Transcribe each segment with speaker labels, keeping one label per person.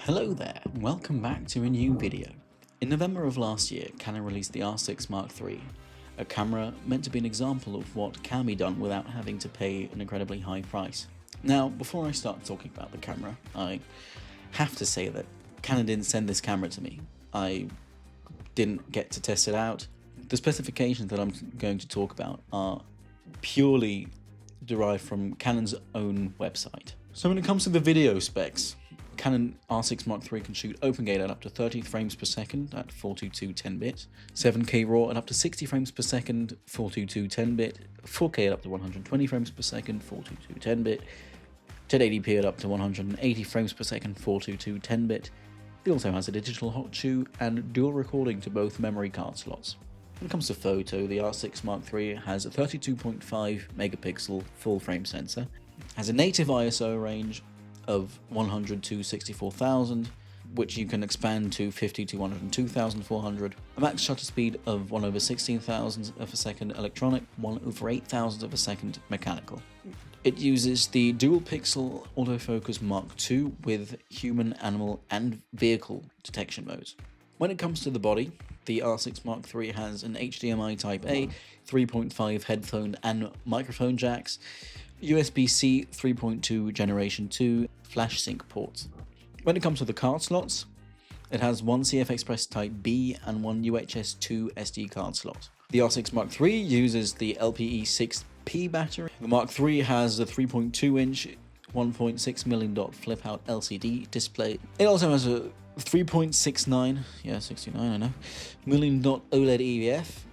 Speaker 1: Hello there, and welcome back to a new video. In November of last year, Canon released the R6 Mark III, a camera meant to be an example of what can be done without having to pay an incredibly high price. Now, before I start talking about the camera, I have to say that Canon didn't send this camera to me. I didn't get to test it out. The specifications that I'm going to talk about are purely derived from Canon's own website. So when it comes to the video specs, Canon R6 Mark III can shoot OpenGate at up to 30 frames per second at 422 10-bit, 7K RAW at up to 60 frames per second, 422 10-bit, 4K at up to 120 frames per second, 422 10-bit, 1080p at up to 180 frames per second, 422 10-bit. It also has a digital hot shoe and dual recording to both memory card slots. When it comes to photo, the R6 Mark III has a 32.5 megapixel full frame sensor, has a native ISO range of 100 to 64,000, which you can expand to 50 to 102,400, a max shutter speed of 1/16,000 of a second electronic, 1/8,000 of a second mechanical. It uses the dual pixel autofocus Mark II with human, animal, and vehicle detection modes. When it comes to the body, the R6 Mark III has an HDMI Type A, 3.5 headphone and microphone jacks, USB-C 3.2 Generation 2 flash sync ports. When it comes to the card slots, it has one CF Express Type B and one UHS 2 SD card slot. The R6 Mark III uses the LPE6P battery. The Mark III has a 3.2-inch 1.6 million dot flip-out LCD display. It also has a 3.69 million dot OLED EVF,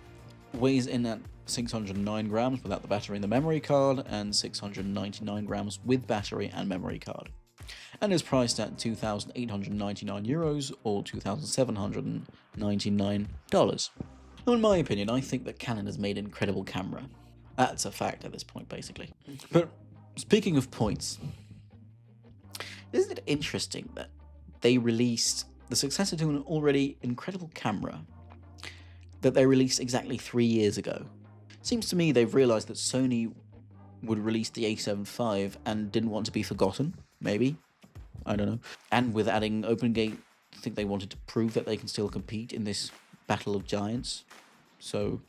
Speaker 1: weighs in at 609 grams without the battery and the memory card, and 699 grams with battery and memory card, and is priced at €2,899 or $2,799. Now, in my opinion, I think that Canon has made an incredible camera. That's a fact at this point, basically. But speaking of points, isn't it interesting that they released the successor to an already incredible camera that they released exactly 3 years ago? Seems to me they've realized that Sony would release the A7 IV and didn't want to be forgotten, maybe. I don't know. And with adding OpenGate, I think they wanted to prove that they can still compete in this battle of giants. So,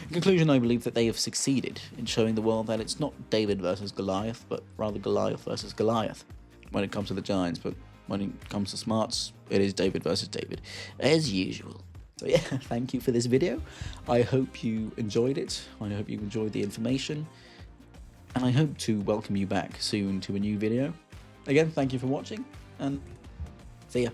Speaker 1: in conclusion, I believe that they have succeeded in showing the world that it's not David versus Goliath, but rather Goliath versus Goliath when it comes to the giants. But when it comes to smarts, it is David versus David, as usual. So yeah, thank you for this video. I hope you enjoyed it. I hope you enjoyed the information. And I hope to welcome you back soon to a new video. Again, thank you for watching, and see ya.